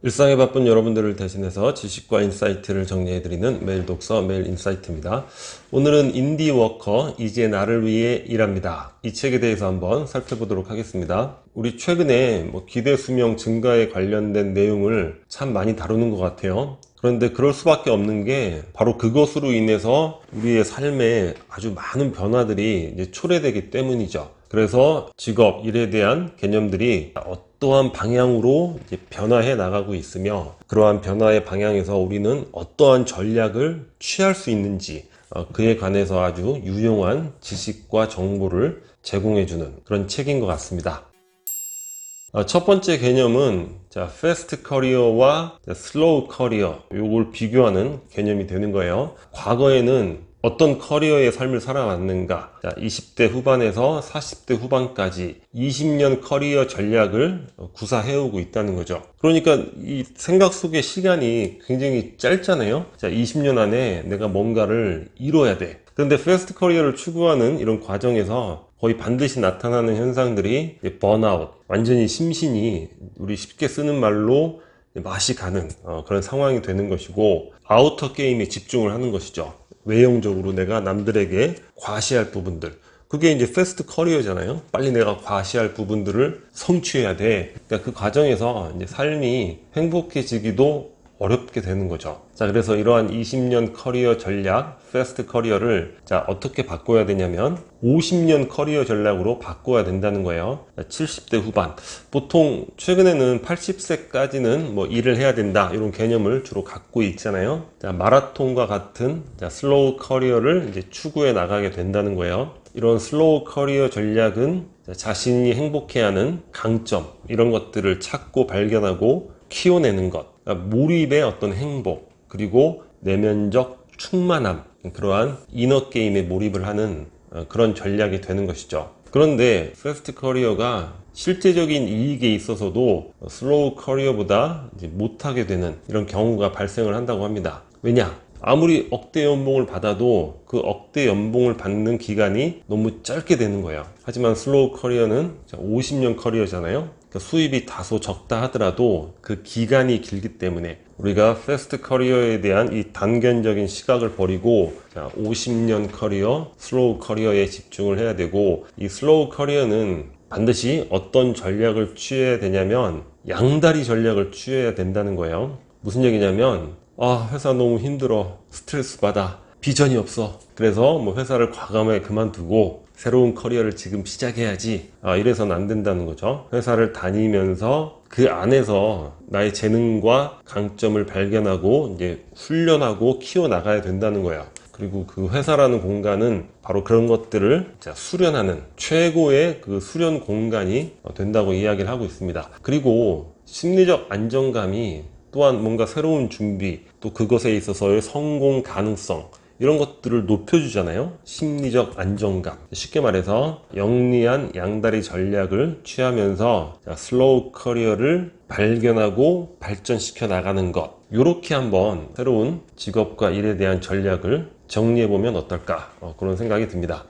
일상에 바쁜 여러분들을 대신해서 지식과 인사이트를 정리해드리는 매일 독서 매일 인사이트입니다. 오늘은 인디워커 이제 나를 위해 일합니다. 이 책에 대해서 한번 살펴보도록 하겠습니다. 우리 최근에 기대 수명 증가에 관련된 내용을 참 많이 다루는 것 같아요. 그런데 그럴 수밖에 없는 게 바로 그것으로 인해서 우리의 삶에 아주 많은 변화들이 이제 초래되기 때문이죠. 그래서 직업, 일에 대한 개념들이 어떠한 방향으로 이제 변화해 나가고 있으며 그러한 변화의 방향에서 우리는 어떠한 전략을 취할 수 있는지 그에 관해서 아주 유용한 지식과 정보를 제공해주는 그런 책인 것 같습니다. 첫 번째 개념은 패스트 커리어와 슬로우 커리어 요걸 비교하는 개념이 되는 거예요. 과거에는 어떤 커리어의 삶을 살아왔는가, 20대 후반에서 40대 후반까지 20년 커리어 전략을 구사해오고 있다는 거죠. 그러니까 이 생각 속의 시간이 굉장히 짧잖아요. 20년 안에 내가 뭔가를 이뤄야 돼. 그런데 패스트 커리어를 추구하는 이런 과정에서 거의 반드시 나타나는 현상들이 번아웃, 완전히 심신이 우리 쉽게 쓰는 말로 맛이 가는 그런 상황이 되는 것이고, 아우터 게임에 집중을 하는 것이죠. 외형적으로 내가 남들에게 과시할 부분들, 그게 이제 패스트 커리어잖아요. 빨리 내가 과시할 부분들을 성취해야 돼. 그러니까 그 과정에서 이제 삶이 행복해지기도 어렵게 되는 거죠. 그래서 이러한 20년 커리어 전략, 패스트 커리어를 어떻게 바꿔야 되냐면 50년 커리어 전략으로 바꿔야 된다는 거예요. 70대 후반. 보통 최근에는 80세까지는 일을 해야 된다, 이런 개념을 주로 갖고 있잖아요. 마라톤과 같은 슬로우 커리어를 이제 추구해 나가게 된다는 거예요. 이런 슬로우 커리어 전략은 자신이 행복해하는 강점, 이런 것들을 찾고 발견하고 키워내는 것, 몰입의 어떤 행복, 그리고 내면적 충만함, 그러한 이너 게임에 몰입을 하는 그런 전략이 되는 것이죠. 그런데 패스트 커리어가 실제적인 이익에 있어서도 슬로우 커리어보다 못하게 되는 이런 경우가 발생을 한다고 합니다. 왜냐? 아무리 억대 연봉을 받아도 그 억대 연봉을 받는 기간이 너무 짧게 되는 거예요. 하지만 슬로우 커리어는 50년 커리어잖아요. 그러니까 수입이 다소 적다 하더라도 그 기간이 길기 때문에 우리가 패스트 커리어에 대한 이 단견적인 시각을 버리고 50년 커리어, 슬로우 커리어에 집중을 해야 되고, 이 슬로우 커리어는 반드시 어떤 전략을 취해야 되냐면 양다리 전략을 취해야 된다는 거예요. 무슨 얘기냐면 회사 너무 힘들어, 스트레스 받아, 비전이 없어, 그래서 회사를 과감하게 그만두고 새로운 커리어를 지금 시작해야지, 이래서는 안 된다는 거죠. 회사를 다니면서 그 안에서 나의 재능과 강점을 발견하고 이제 훈련하고 키워나가야 된다는 거야. 그리고 그 회사라는 공간은 바로 그런 것들을 수련하는 최고의 그 수련 공간이 된다고 이야기를 하고 있습니다. 그리고 심리적 안정감이 또한 뭔가 새로운 준비, 또 그것에 있어서의 성공 가능성, 이런 것들을 높여주잖아요. 심리적 안정감. 쉽게 말해서 영리한 양다리 전략을 취하면서 슬로우 커리어를 발견하고 발전시켜 나가는 것, 이렇게 한번 새로운 직업과 일에 대한 전략을 정리해보면 어떨까, 그런 생각이 듭니다.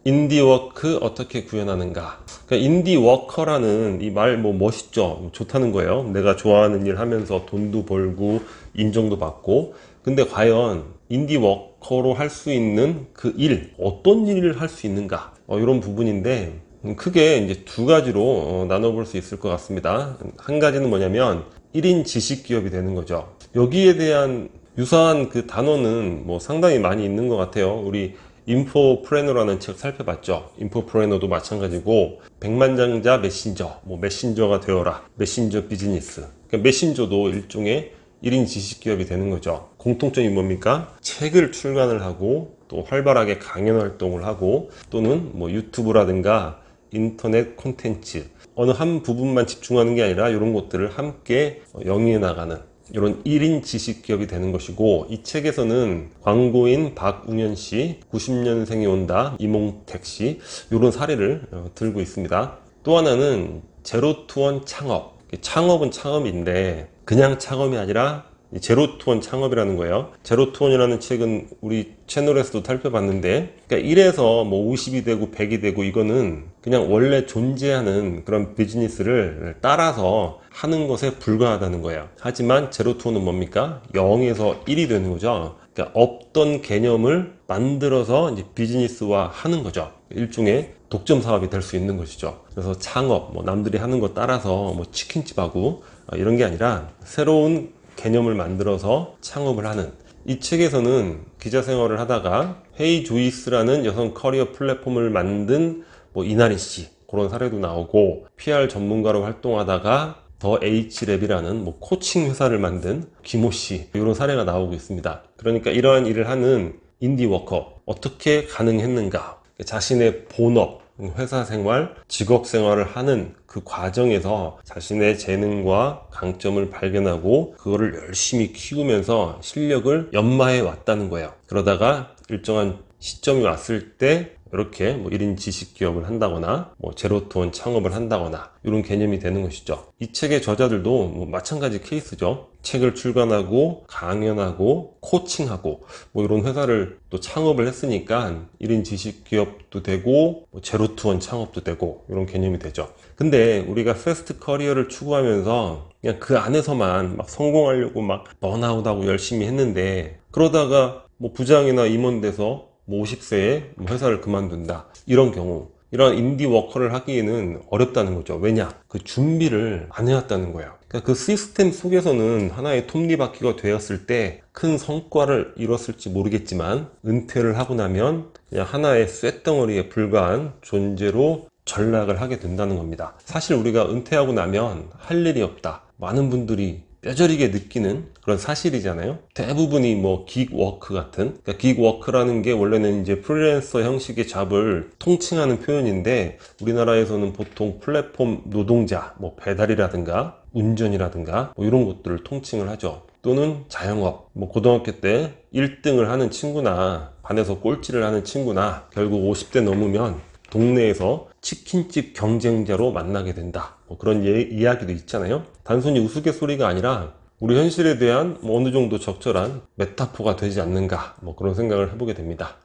인디워크 어떻게 구현하는가. 그러니까 인디워커라는 이 말 멋있죠. 좋다는 거예요. 내가 좋아하는 일 하면서 돈도 벌고 인정도 받고. 근데 과연 인디워커로 할 수 있는 그 일, 어떤 일을 할 수 있는가, 이런 부분인데 크게 이제 두 가지로 나눠볼 수 있을 것 같습니다. 한 가지는 뭐냐면 1인 지식기업이 되는 거죠. 여기에 대한 유사한 그 단어는 상당히 많이 있는 것 같아요. 우리 인포프레너라는 책 살펴봤죠. 인포프레너도 마찬가지고, 백만장자 메신저, 메신저가 되어라, 메신저 비즈니스. 그러니까 메신저도 일종의 1인 지식기업이 되는 거죠. 공통점이 뭡니까? 책을 출간을 하고 또 활발하게 강연 활동을 하고, 또는 유튜브라든가 인터넷 콘텐츠, 어느 한 부분만 집중하는 게 아니라 이런 것들을 함께 영위해 나가는 이런 1인 지식기업이 되는 것이고, 이 책에서는 광고인 박웅현 씨, 90년생이 온다, 이몽택 씨, 이런 사례를 들고 있습니다. 또 하나는 제로투원 창업. 창업은 창업인데 그냥 창업이 아니라 이 제로투원 창업이라는 거예요. 제로투원이라는 책은 우리 채널에서도 살펴봤는데, 그러니까 1에서 뭐 50이 되고 100이 되고 이거는 그냥 원래 존재하는 그런 비즈니스를 따라서 하는 것에 불과하다는 거예요. 하지만 제로투원은 뭡니까? 0에서 1이 되는 거죠. 그러니까 없던 개념을 만들어서 이제 비즈니스화 하는 거죠. 일종의 독점 사업이 될 수 있는 것이죠. 그래서 창업, 뭐 남들이 하는 거 따라서 뭐 치킨집하고 이런 게 아니라 새로운 개념을 만들어서 창업을 하는, 이 책에서는 기자 생활을 하다가 헤이 조이스라는 여성 커리어 플랫폼을 만든 뭐 이나리 씨, 그런 사례도 나오고, PR 전문가로 활동하다가 더 H랩이라는 뭐 코칭 회사를 만든 김호 씨, 이런 사례가 나오고 있습니다. 그러니까 이러한 일을 하는 인디 워커 어떻게 가능했는가, 자신의 본업, 회사 생활, 직업 생활을 하는 그 과정에서 자신의 재능과 강점을 발견하고 그거를 열심히 키우면서 실력을 연마해 왔다는 거예요. 그러다가 일정한 시점이 왔을 때 이렇게 뭐 1인 지식 기업을 한다거나 뭐 제로투원 창업을 한다거나 이런 개념이 되는 것이죠. 이 책의 저자들도 뭐 마찬가지 케이스죠. 책을 출간하고 강연하고 코칭하고 뭐 이런 회사를 또 창업을 했으니까 1인 지식 기업도 되고 뭐 제로투원 창업도 되고 이런 개념이 되죠. 근데 우리가 패스트 커리어를 추구하면서 그냥 그 안에서만 막 성공하려고 막 번아웃하고 열심히 했는데, 그러다가 뭐 부장이나 임원 돼서 뭐 50세에 회사를 그만둔다, 이런 경우, 이런 인디 워커를 하기에는 어렵다는 거죠. 왜냐? 그 준비를 안 해왔다는 거예요. 그러니까 그 시스템 속에서는 하나의 톱니바퀴가 되었을 때 큰 성과를 이뤘을지 모르겠지만, 은퇴를 하고 나면 그냥 하나의 쇳덩어리에 불과한 존재로 전락을 하게 된다는 겁니다. 사실 우리가 은퇴하고 나면 할 일이 없다, 많은 분들이 뼈저리게 느끼는 그런 사실이잖아요. 대부분이 뭐 기그워크 같은, 그러니까 기그워크라는 게 원래는 이제 프리랜서 형식의 잡을 통칭하는 표현인데, 우리나라에서는 보통 플랫폼 노동자, 뭐 배달이라든가 운전이라든가 뭐 이런 것들을 통칭을 하죠. 또는 자영업, 뭐 고등학교 때 1등을 하는 친구나 반에서 꼴찌를 하는 친구나 결국 50대 넘으면 동네에서 치킨집 경쟁자로 만나게 된다, 뭐 그런 이야기도 있잖아요. 단순히 우스갯소리가 아니라 우리 현실에 대한 뭐 어느 정도 적절한 메타포가 되지 않는가, 뭐 그런 생각을 해보게 됩니다.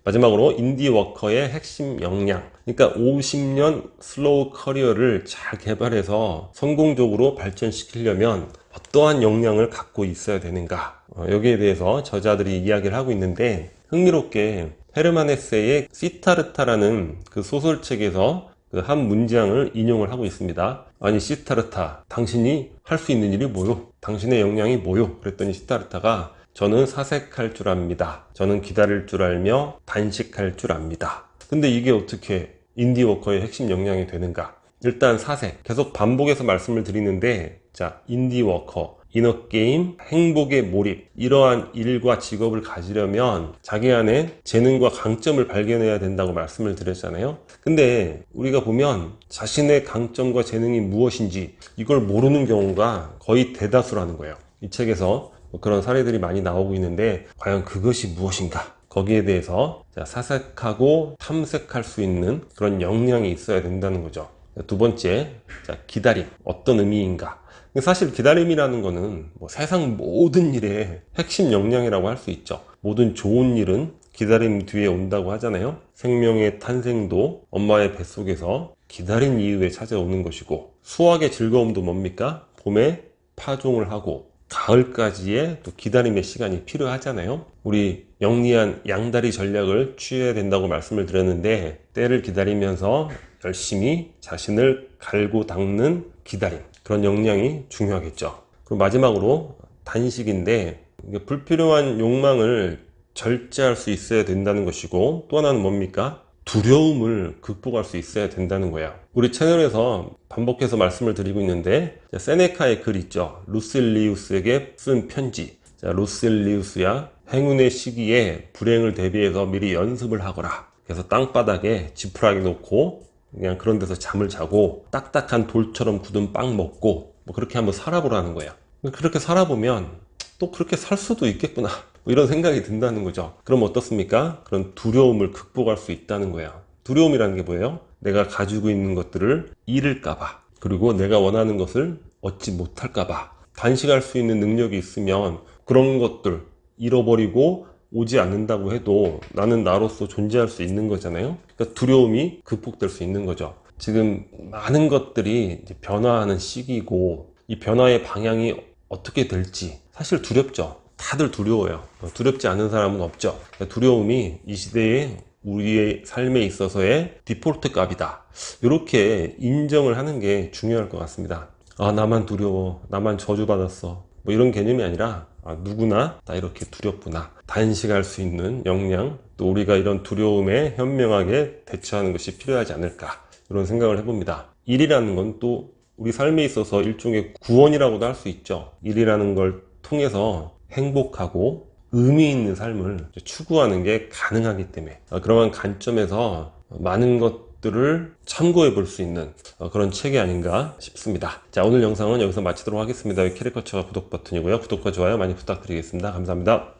마지막으로 인디 워커의 핵심 역량, 그러니까 50년 슬로우 커리어를 잘 개발해서 성공적으로 발전시키려면 어떠한 역량을 갖고 있어야 되는가, 여기에 대해서 저자들이 이야기를 하고 있는데, 흥미롭게 헤르만 헤세의 시타르타라는 그 소설책에서 그 한 문장을 인용을 하고 있습니다. 아니 시타르타, 당신이 할 수 있는 일이 뭐요? 당신의 역량이 뭐요? 그랬더니 시타르타가 저는 사색할 줄 압니다. 저는 기다릴 줄 알며 단식할 줄 압니다. 근데 이게 어떻게 인디워커의 핵심 역량이 되는가? 일단 사색, 계속 반복해서 말씀을 드리는데, 자, 인디워커, 이너게임, 행복의 몰입, 이러한 일과 직업을 가지려면 자기 안에 재능과 강점을 발견해야 된다고 말씀을 드렸잖아요. 근데 우리가 보면 자신의 강점과 재능이 무엇인지 이걸 모르는 경우가 거의 대다수라는 거예요. 이 책에서 그런 사례들이 많이 나오고 있는데, 과연 그것이 무엇인가? 거기에 대해서 사색하고 탐색할 수 있는 그런 역량이 있어야 된다는 거죠. 두 번째, 기다림, 어떤 의미인가? 사실 기다림이라는 거는 뭐 세상 모든 일의 핵심 역량이라고 할 수 있죠. 모든 좋은 일은 기다림 뒤에 온다고 하잖아요. 생명의 탄생도 엄마의 뱃속에서 기다린 이후에 찾아오는 것이고, 수확의 즐거움도 뭡니까? 봄에 파종을 하고 가을까지의 또 기다림의 시간이 필요하잖아요. 우리 영리한 양다리 전략을 취해야 된다고 말씀을 드렸는데, 때를 기다리면서 열심히 자신을 갈고 닦는 기다림, 그런 역량이 중요하겠죠. 그리고 마지막으로 단식인데, 불필요한 욕망을 절제할 수 있어야 된다는 것이고, 또 하나는 뭡니까? 두려움을 극복할 수 있어야 된다는 거예요. 우리 채널에서 반복해서 말씀을 드리고 있는데, 세네카의 글 있죠. 루실리우스에게 쓴 편지. 자, 루실리우스야, 행운의 시기에 불행을 대비해서 미리 연습을 하거라. 그래서 땅바닥에 지푸라기 놓고 그냥 그런 데서 잠을 자고 딱딱한 돌처럼 굳은 빵 먹고 뭐 그렇게 한번 살아보라는 거예요. 그렇게 살아보면 또 그렇게 살 수도 있겠구나, 뭐 이런 생각이 든다는 거죠. 그럼 어떻습니까? 그런 두려움을 극복할 수 있다는 거예요. 두려움이라는 게 뭐예요? 내가 가지고 있는 것들을 잃을까봐, 그리고 내가 원하는 것을 얻지 못할까봐, 단식할 수 있는 능력이 있으면 그런 것들 잃어버리고 오지 않는다고 해도 나는 나로서 존재할 수 있는 거잖아요. 그러니까 두려움이 극복될 수 있는 거죠. 지금 많은 것들이 이제 변화하는 시기고 이 변화의 방향이 어떻게 될지 사실 두렵죠. 다들 두려워요. 두렵지 않은 사람은 없죠. 그러니까 두려움이 이 시대에 우리의 삶에 있어서의 디폴트 값이다. 이렇게 인정을 하는 게 중요할 것 같습니다. 아, 나만 두려워. 나만 저주받았어. 뭐 이런 개념이 아니라 누구나 다 이렇게 두렵구나. 단식할 수 있는 역량, 또 우리가 이런 두려움에 현명하게 대처하는 것이 필요하지 않을까. 이런 생각을 해봅니다. 일이라는 건 또 우리 삶에 있어서 일종의 구원이라고도 할 수 있죠. 일이라는 걸 통해서 행복하고 의미 있는 삶을 추구하는 게 가능하기 때문에 그러한 관점에서 많은 것들을 참고해 볼 수 있는 그런 책이 아닌가 싶습니다. 자, 오늘 영상은 여기서 마치도록 하겠습니다. 캐릭터처가 구독 버튼이고요. 구독과 좋아요 많이 부탁드리겠습니다. 감사합니다.